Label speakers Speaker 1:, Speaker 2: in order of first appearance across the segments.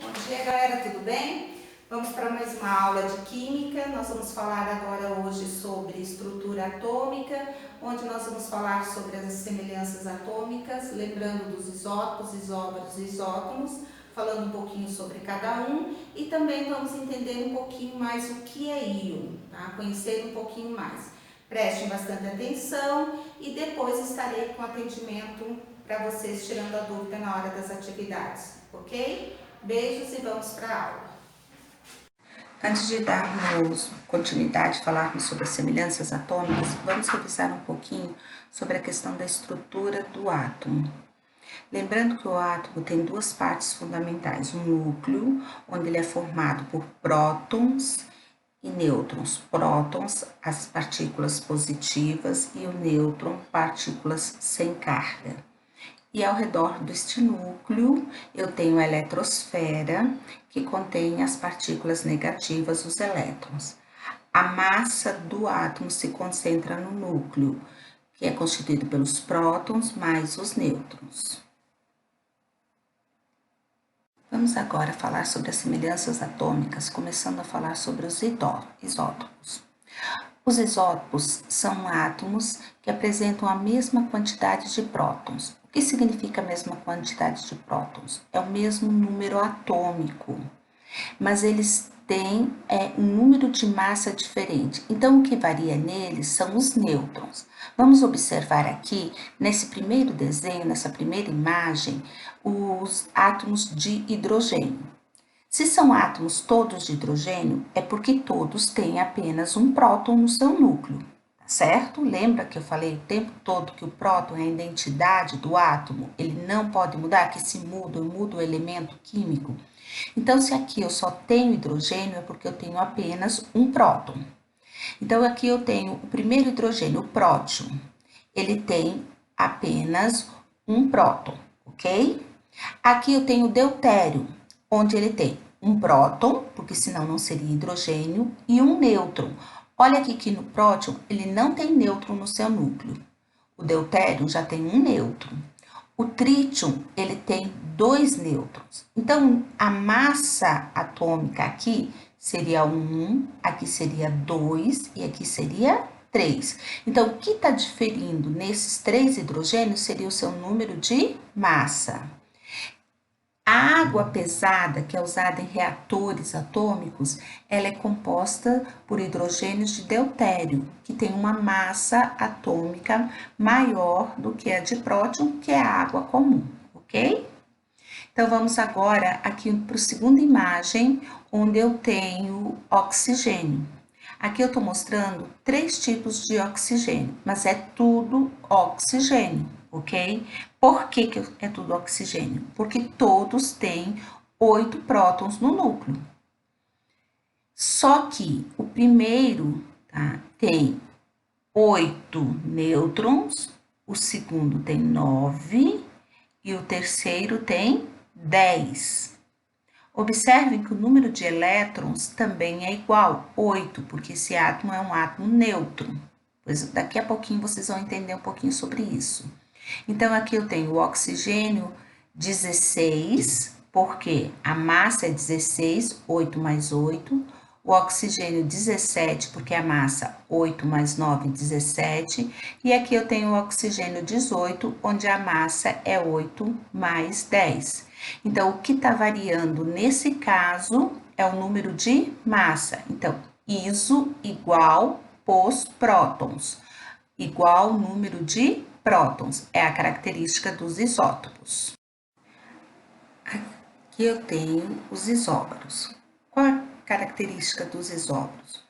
Speaker 1: Bom dia, galera, tudo bem? Vamos para mais uma aula de Química. Nós vamos falar agora hoje sobre estrutura atômica, onde nós vamos falar sobre as semelhanças atômicas, lembrando dos isótopos, isóbaros e isótomos, falando um pouquinho sobre cada um e também vamos entender um pouquinho mais o que é íon, tá? Conhecer um pouquinho mais. Prestem bastante atenção e depois estarei com atendimento para vocês tirando a dúvida na hora das atividades, ok? Beijos e vamos para a aula.
Speaker 2: Antes de darmos continuidade, falarmos sobre as semelhanças atômicas, vamos revisar um pouquinho sobre a questão da estrutura do átomo. Lembrando que o átomo tem duas partes fundamentais, um núcleo, onde ele é formado por prótons e nêutrons. Prótons, as partículas positivas, e o nêutron, partículas sem carga. E ao redor deste núcleo, eu tenho a eletrosfera, que contém as partículas negativas, os elétrons. A massa do átomo se concentra no núcleo, que é constituído pelos prótons mais os nêutrons. Vamos agora falar sobre as semelhanças atômicas, começando a falar sobre os isótopos. Os isótopos são átomos que apresentam a mesma quantidade de prótons. O que significa a mesma quantidade de prótons? É o mesmo número atômico, mas eles têm um número de massa diferente. Então, o que varia neles são os nêutrons. Vamos observar aqui, nesse primeiro desenho, nessa primeira imagem, os átomos de hidrogênio. Se são átomos todos de hidrogênio, é porque todos têm apenas um próton no seu núcleo, tá certo? Lembra que eu falei o tempo todo que o próton é a identidade do átomo? Ele não pode mudar, que se muda, eu mudo o elemento químico. Então, se aqui eu só tenho hidrogênio, é porque eu tenho apenas um próton. Então, aqui eu tenho o primeiro hidrogênio, o prótion. Ele tem apenas um próton, ok? Aqui eu tenho o deutério, onde ele tem um próton, porque senão não seria hidrogênio, e um nêutron. Olha aqui que no próton ele não tem nêutron no seu núcleo. O deutério já tem um nêutron. O trítio, ele tem dois nêutrons. Então, a massa atômica aqui seria 1, aqui seria 2 e aqui seria 3. Então, o que está diferindo nesses três hidrogênios seria o seu número de massa. A água pesada, que é usada em reatores atômicos, ela é composta por hidrogênios de deutério, que tem uma massa atômica maior do que a de próton, que é a água comum, ok? Então, vamos agora aqui para a segunda imagem, onde eu tenho oxigênio. Aqui eu estou mostrando três tipos de oxigênio, mas é tudo oxigênio, ok? Por que é tudo oxigênio? Porque todos têm 8 prótons no núcleo. Só que o primeiro tem 8 nêutrons, o segundo tem 9 e o terceiro tem 10. Observem que o número de elétrons também é igual, 8, porque esse átomo é um átomo neutro. Pois daqui a pouquinho vocês vão entender um pouquinho sobre isso. Então, aqui eu tenho o oxigênio 16, porque a massa é 16, 8 mais 8. O oxigênio 17, porque a massa 8 mais 9, 17. E aqui eu tenho o oxigênio 18, onde a massa é 8 mais 10. Então, o que está variando nesse caso é o número de massa. Então, iso igual pos prótons, igual número de prótons. É a característica dos isótopos. Aqui eu tenho os isóbaros. Qual a característica dos isóbaros?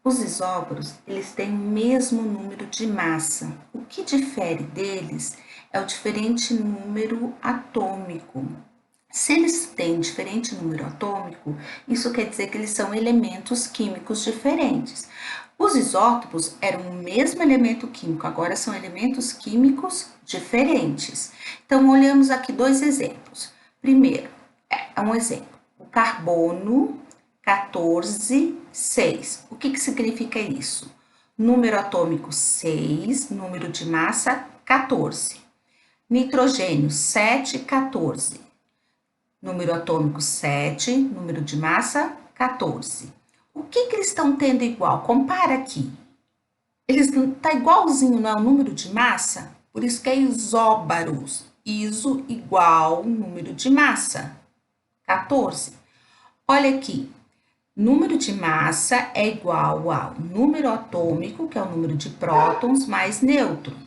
Speaker 2: Os isóbaros, eles têm o mesmo número de massa. O que difere deles é o diferente número atômico. Se eles têm diferente número atômico, isso quer dizer que eles são elementos químicos diferentes. Os isótopos eram o mesmo elemento químico, agora são elementos químicos diferentes. Então, olhamos aqui dois exemplos. Primeiro, um exemplo, o carbono 14, 6. O que significa isso? Número atômico 6, número de massa 14. Nitrogênio 7, 14. número atômico 7, número de massa 14. O que eles estão tendo igual? Compara aqui. Eles tá igualzinho, não é o número de massa? Por isso que é isóbaros. Iso igual número de massa, 14. Olha aqui, número de massa é igual ao número atômico, que é o número de prótons, mais nêutrons.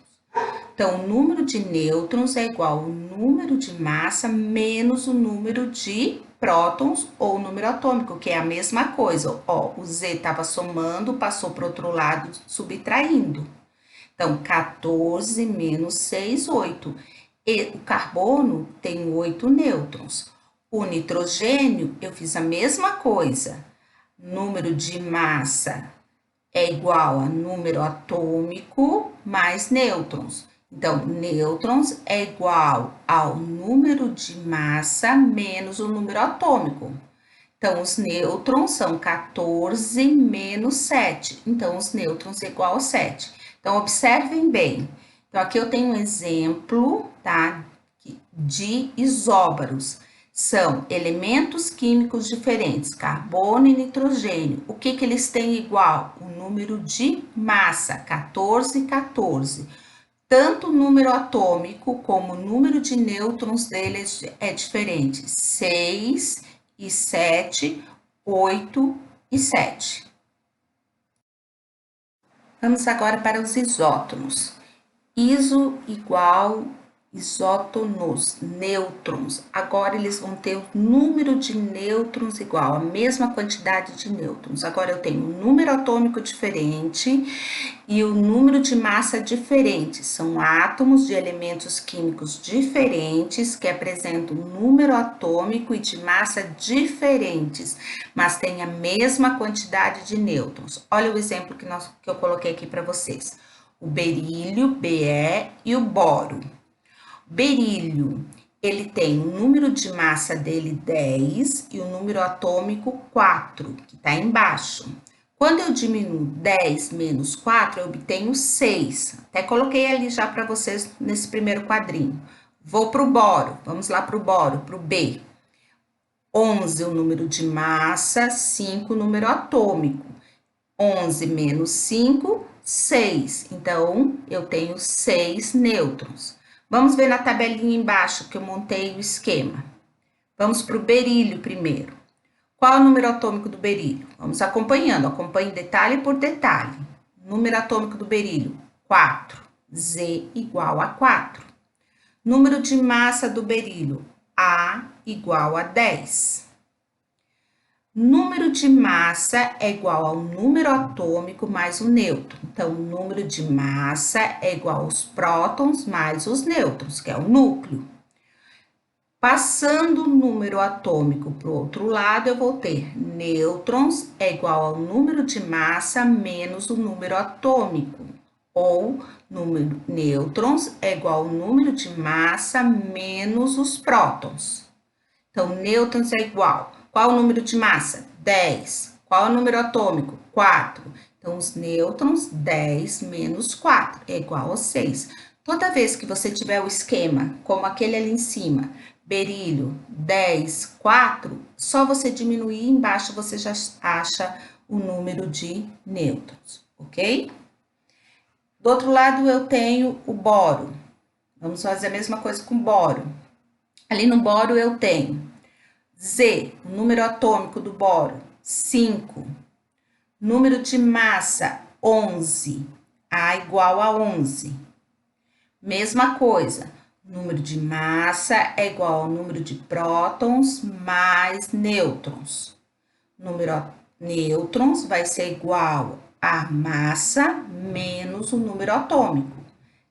Speaker 2: Então, o número de nêutrons é igual ao número de massa menos o número de prótons ou número atômico, que é a mesma coisa. Ó, o Z estava somando, passou para o outro lado, subtraindo. Então, 14 menos 6, 8. E o carbono tem 8 nêutrons. O nitrogênio, eu fiz a mesma coisa. Número de massa é igual a número atômico mais nêutrons. Então, nêutrons é igual ao número de massa menos o número atômico. Então, os nêutrons são 14 menos 7. Então, os nêutrons é igual a 7. Então, observem bem. Então, aqui eu tenho um exemplo, tá, de isóbaros. São elementos químicos diferentes, carbono e nitrogênio. O que eles têm igual? O número de massa, 14, 14. Tanto o número atômico como o número de nêutrons deles é diferente. 6 e 7, 8 e 7. Vamos agora para os isótonos. Iso igual isótonos, nêutrons. Agora eles vão ter o número de nêutrons igual, a mesma quantidade de nêutrons. Agora eu tenho um número atômico diferente e o número de massa diferente. São átomos de elementos químicos diferentes que apresentam número atômico e de massa diferentes, mas têm a mesma quantidade de nêutrons. Olha o exemplo que eu coloquei aqui para vocês. O berílio, Be, e o boro. Berílio, ele tem o número de massa dele 10 e o número atômico 4, que está embaixo. Quando eu diminuo 10 menos 4, eu obtenho 6. Até coloquei ali já para vocês nesse primeiro quadrinho. Vou para o boro, vamos lá para o boro, para o B. 11 o número de massa, 5 o número atômico. 11 menos 5, 6. Então, eu tenho 6 nêutrons. Vamos ver na tabelinha embaixo que eu montei o esquema. Vamos para o berílio primeiro. Qual é o número atômico do berílio? Vamos acompanhando, acompanhe detalhe por detalhe. Número atômico do berílio, 4. Z igual a 4. Número de massa do berílio, A igual a 10. Número de massa é igual ao número atômico mais o nêutron. Então, o número de massa é igual aos prótons mais os nêutrons, que é o núcleo. Passando o número atômico para o outro lado, eu vou ter nêutrons é igual ao número de massa menos o número atômico. Ou nêutrons é igual ao número de massa menos os prótons. Então, nêutrons é igual. Qual o número de massa? 10. Qual o número atômico? 4. Então, os nêutrons, 10 menos 4 é igual a 6. Toda vez que você tiver o esquema, como aquele ali em cima, berílio, 10, 4, só você diminuir embaixo, você já acha o número de nêutrons, ok? Do outro lado, eu tenho o boro. Vamos fazer a mesma coisa com boro. Ali no boro, eu tenho Z, o número atômico do boro, 5. Número de massa, 11. A igual a 11. Mesma coisa, número de massa é igual ao número de prótons mais nêutrons. Número nêutrons vai ser igual a massa menos o número atômico.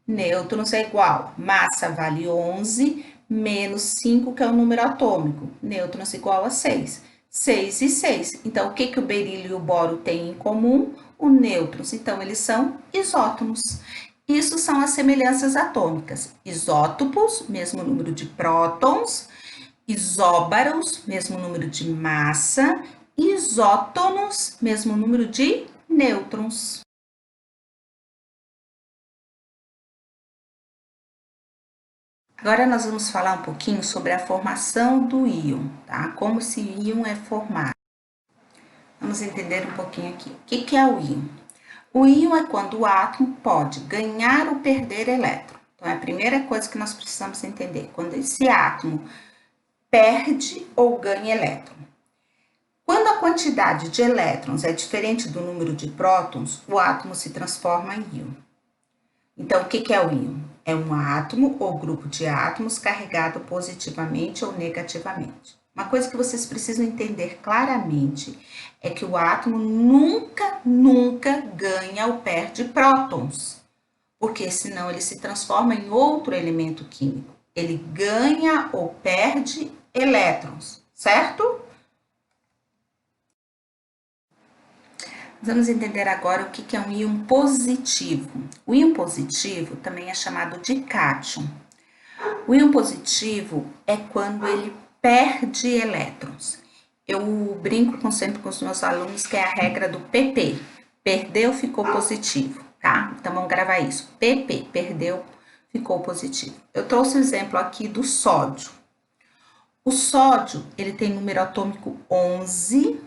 Speaker 2: Nêutrons é igual, massa vale 11, menos 5, que é o número atômico. Nêutrons igual a 6. 6 e 6. Então, o que o berílio e o boro têm em comum? O nêutrons. Então, eles são isótonos. Isso são as semelhanças atômicas. Isótopos, mesmo número de prótons. Isóbaros, mesmo número de massa. Isótonos, mesmo número de nêutrons. Agora nós vamos falar um pouquinho sobre a formação do íon, tá? Como esse íon é formado. Vamos entender um pouquinho aqui. O que é o íon? O íon é quando o átomo pode ganhar ou perder elétron. Então, é a primeira coisa que nós precisamos entender. Quando esse átomo perde ou ganha elétron. Quando a quantidade de elétrons é diferente do número de prótons, o átomo se transforma em íon. Então, o que é o íon? É um átomo ou grupo de átomos carregado positivamente ou negativamente. Uma coisa que vocês precisam entender claramente é que o átomo nunca ganha ou perde prótons, porque senão ele se transforma em outro elemento químico. Ele ganha ou perde elétrons, certo? Vamos entender agora o que é um íon positivo. O íon positivo também é chamado de cátion. O íon positivo é quando ele perde elétrons. Eu brinco sempre com os meus alunos que é a regra do PP. Perdeu, ficou positivo, tá? Então vamos gravar isso. PP, perdeu, ficou positivo. Eu trouxe o exemplo aqui do sódio. O sódio, ele tem número atômico 11.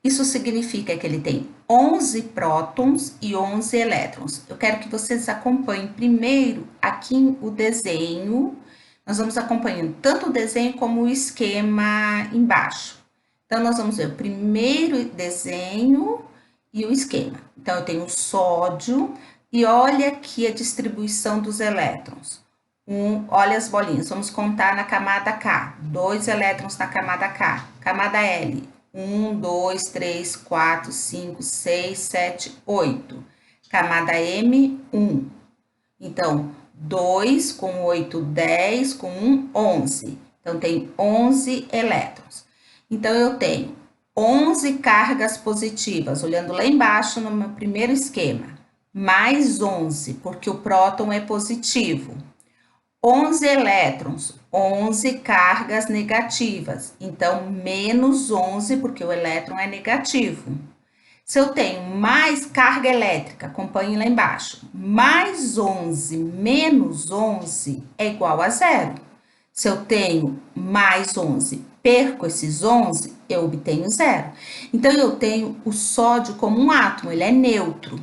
Speaker 2: Isso significa que ele tem 11 prótons e 11 elétrons. Eu quero que vocês acompanhem primeiro aqui o desenho. Nós vamos acompanhando tanto o desenho como o esquema embaixo. Então, nós vamos ver o primeiro desenho e o esquema. Então, eu tenho o sódio e olha aqui a distribuição dos elétrons. Olha as bolinhas, vamos contar na camada K. 2 elétrons na camada K. Camada L. 1, 2, 3, 4, 5, 6, 7, 8. Camada M, 1. Então, 2 com 8, 10, com 1, 11. Então, tem 11 elétrons. Então, eu tenho 11 cargas positivas, olhando lá embaixo no meu primeiro esquema, mais 11, porque o próton é positivo. 11 elétrons, 11 cargas negativas, então menos 11 porque o elétron é negativo. Se eu tenho mais carga elétrica, acompanhe lá embaixo, mais 11 menos 11 é igual a zero. Se eu tenho mais 11, perco esses 11, eu obtenho zero. Então, eu tenho o sódio como um átomo, ele é neutro.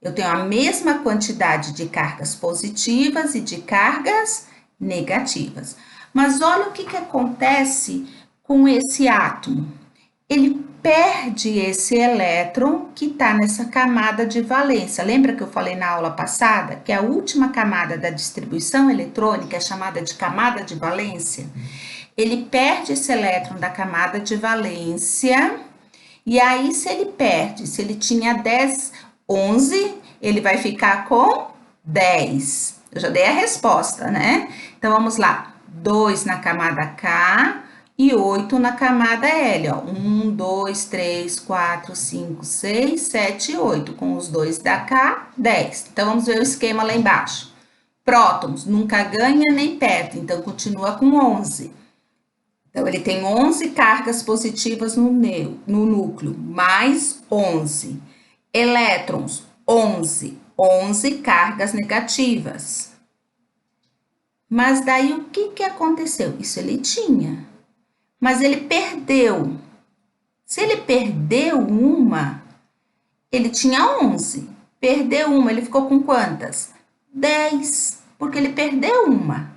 Speaker 2: Eu tenho a mesma quantidade de cargas positivas e de cargas negativas. Mas olha o que acontece com esse átomo. Ele perde esse elétron que está nessa camada de valência. Lembra que eu falei na aula passada que a última camada da distribuição eletrônica é chamada de camada de valência? Ele perde esse elétron da camada de valência, e aí se ele perde, se ele tinha 11, ele vai ficar com 10. Eu já dei a resposta, né? Então, vamos lá. 2 na camada K e 8 na camada L, ó. 1, 2, 3, 4, 5, 6, 7, 8. Com os 2 da K, 10. Então, vamos ver o esquema lá embaixo. Prótons, nunca ganha nem perde, então continua com 11. Então, ele tem 11 cargas positivas no núcleo, mais 11. Elétrons, 11. 11 cargas negativas. Mas daí o que aconteceu? Isso ele tinha, mas ele perdeu. Se ele perdeu uma, ele tinha 11. Perdeu uma, ele ficou com quantas? 10, porque ele perdeu uma.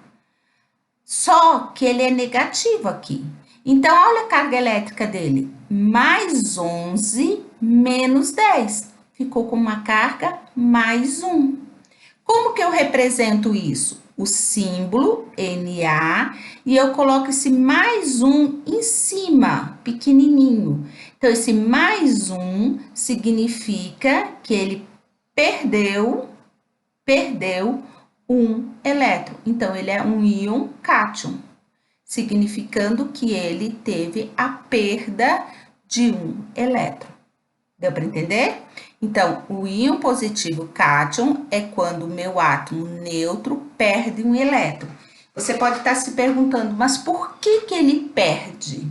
Speaker 2: Só que ele é negativo aqui. Então, olha a carga elétrica dele. Mais 11 menos 10. Ficou com uma carga mais 1. Como que eu represento isso? O símbolo Na, e eu coloco esse mais 1 em cima, pequenininho. Então, esse mais 1 significa que ele perdeu um elétron. Então, ele é um íon cátion, significando que ele teve a perda de um elétron. Deu para entender? Então, o íon positivo cátion é quando o meu átomo neutro perde um elétron. Você pode estar se perguntando, mas por que ele perde?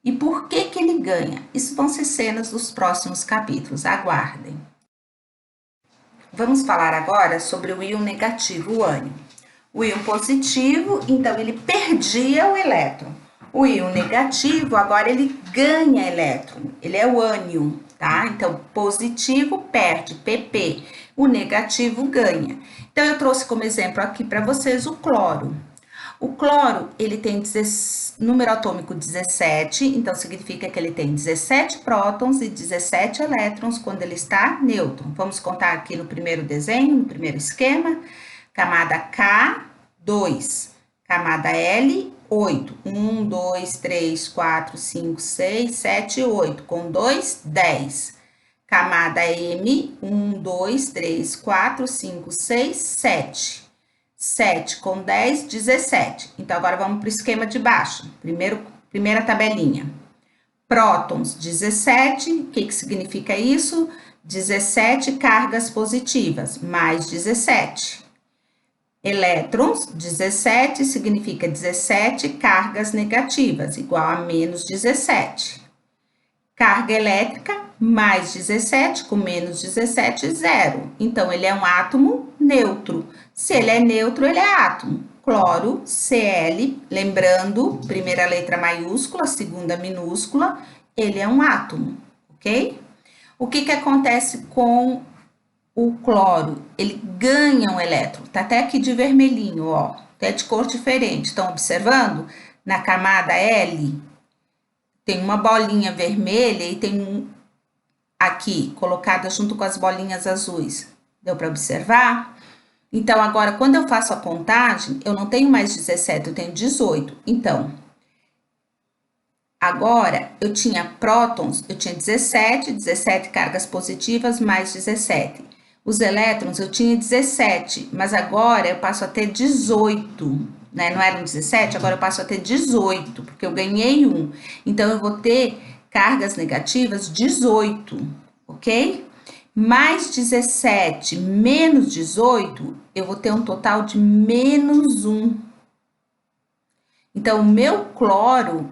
Speaker 2: E por que ele ganha? Isso vão ser cenas dos próximos capítulos, aguardem. Vamos falar agora sobre o íon negativo, o ânion. O íon positivo, então, ele perdia o elétron. O íon negativo, agora ele ganha elétron. Ele é o ânion, tá? Então, positivo perde, pp. O negativo ganha. Então, eu trouxe como exemplo aqui para vocês o cloro. O cloro, ele tem número atômico 17, então significa que ele tem 17 prótons e 17 elétrons quando ele está neutro. Vamos contar aqui no primeiro desenho, no primeiro esquema. Camada K, 2. Camada L, 8. 1, 2, 3, 4, 5, 6, 7, 8. Com 2, 10. Camada M, 1, 2, 3, 4, 5, 6, 7. 7 com 10, 17. Então, agora vamos para o esquema de baixo. Primeira tabelinha. Prótons, 17. O que significa isso? 17 cargas positivas, mais 17. Elétrons, 17, significa 17 cargas negativas, igual a menos 17. Carga elétrica, mais 17, com menos 17, 0. Então, ele é um átomo neutro. Se ele é neutro, ele é átomo. Cloro, Cl, lembrando, primeira letra maiúscula, segunda minúscula, ele é um átomo, ok? O que acontece com o cloro? Ele ganha um elétron, tá até aqui de vermelhinho, ó, até de cor diferente. Estão observando? Na camada L, tem uma bolinha vermelha e tem aqui, colocada junto com as bolinhas azuis. Deu para observar? Então, agora, quando eu faço a contagem, eu não tenho mais 17, eu tenho 18. Então, agora, eu tinha prótons, eu tinha 17 cargas positivas mais 17. Os elétrons, eu tinha 17, mas agora eu passo a ter 18, né? Não eram 17, agora eu passo a ter 18, porque eu ganhei um. Então, eu vou ter cargas negativas 18, ok? Mais 17 menos 18, eu vou ter um total de menos 1. Então, o meu cloro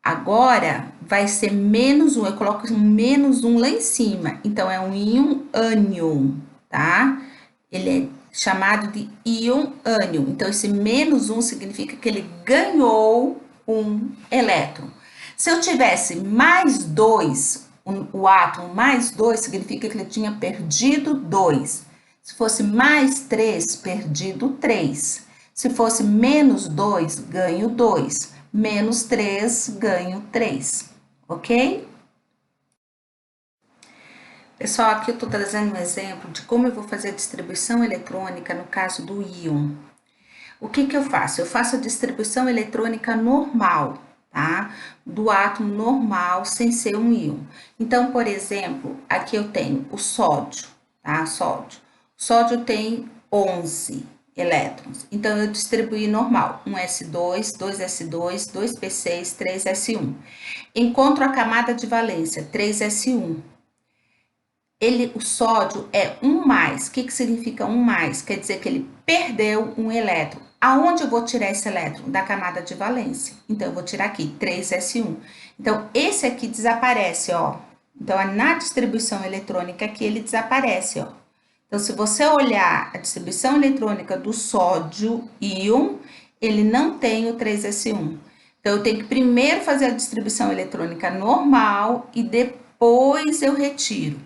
Speaker 2: agora vai ser menos 1. Eu coloco um menos 1 lá em cima. Então, é um íon ânion, tá? Ele é chamado de íon ânion. Então, esse menos 1 significa que ele ganhou um elétron. Se eu tivesse mais 2, o átomo mais 2 significa que ele tinha perdido 2. Se fosse mais 3, perdido 3. Se fosse menos 2, ganho 2. Menos 3, ganho 3. Ok? Pessoal, aqui eu estou trazendo um exemplo de como eu vou fazer a distribuição eletrônica no caso do íon. O que eu faço? Eu faço a distribuição eletrônica normal, tá? Do átomo normal, sem ser um íon. Então, por exemplo, aqui eu tenho o sódio, tá? Sódio. Sódio tem 11 elétrons. Então, eu distribuí normal. 1s2, 2s2, 2p6, 3s1. Encontro a camada de valência, 3s1. O sódio é 1+. O que significa 1+? Quer dizer que ele perdeu um elétron. Aonde eu vou tirar esse elétron? Da camada de valência. Então, eu vou tirar aqui, 3s1. Então, esse aqui desaparece, ó. Então, na distribuição eletrônica aqui, ele desaparece, ó. Então, se você olhar a distribuição eletrônica do sódio íon, ele não tem o 3s1. Então, eu tenho que primeiro fazer a distribuição eletrônica normal e depois eu retiro.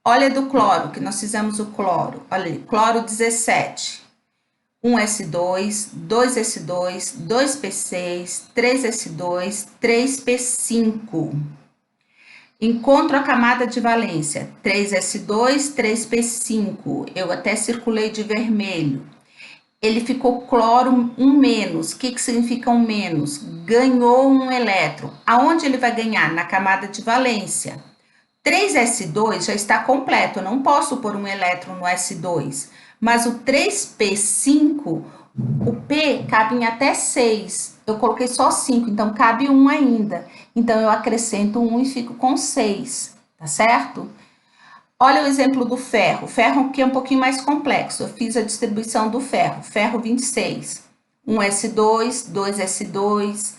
Speaker 2: Olha do cloro, que nós fizemos o cloro. Olha ali, cloro 17. 1s2, 2s2, 2p6, 3s2, 3p5. Encontro a camada de valência, 3s2, 3p5. Eu até circulei de vermelho. Ele ficou cloro 1-. O que significa 1-? Ganhou um elétron. Aonde ele vai ganhar? Na camada de valência. 3s2 já está completo, eu não posso pôr um elétron no s2. Mas o 3p5, o p cabe em até 6. Eu coloquei só 5, então cabe 1 ainda. Então, eu acrescento 1 e fico com 6, tá certo? Olha o exemplo do ferro. O ferro aqui é um pouquinho mais complexo. Eu fiz a distribuição do ferro. Ferro 26. 1s2, 2s2,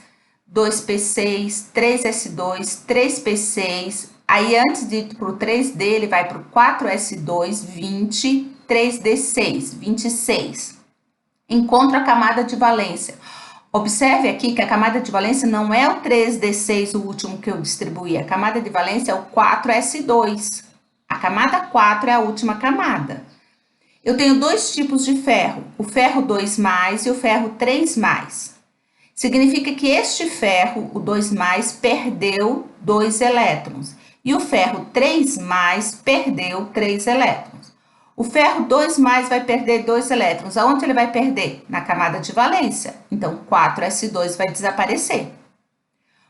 Speaker 2: 2p6, 3s2, 3p6. Aí, antes de ir para o 3D, ele vai para o 4s2, 20, 3d6, 26. Encontro a camada de valência. Observe aqui que a camada de valência não é o 3D6, o último que eu distribuí. A camada de valência é o 4S2. A camada 4 é a última camada. Eu tenho dois tipos de ferro, o ferro 2+, e o ferro 3+. Significa que este ferro, o 2+, perdeu 2 elétrons. E o ferro 3+, perdeu 3 elétrons. O ferro 2+ vai perder 2 elétrons. Aonde ele vai perder? Na camada de valência. Então, 4S2 vai desaparecer.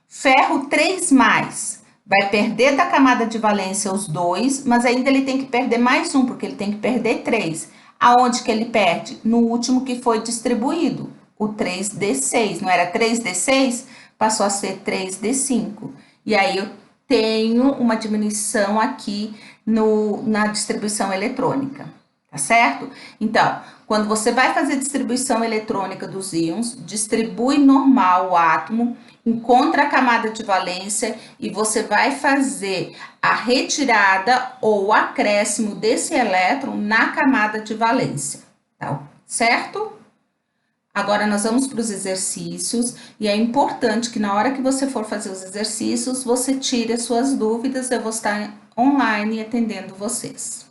Speaker 2: Ferro 3+, vai perder da camada de valência os 2, mas ainda ele tem que perder mais um, porque ele tem que perder 3. Aonde que ele perde? No último que foi distribuído, o 3D6. Não era 3D6? Passou a ser 3D5. E aí eu tenho uma diminuição aqui na distribuição eletrônica, tá certo? Então, quando você vai fazer distribuição eletrônica dos íons, distribui normal o átomo, encontra a camada de valência e você vai fazer a retirada ou o acréscimo desse elétron na camada de valência, tá certo? Agora nós vamos para os exercícios e é importante que na hora que você for fazer os exercícios, você tire as suas dúvidas, eu vou estar online atendendo vocês.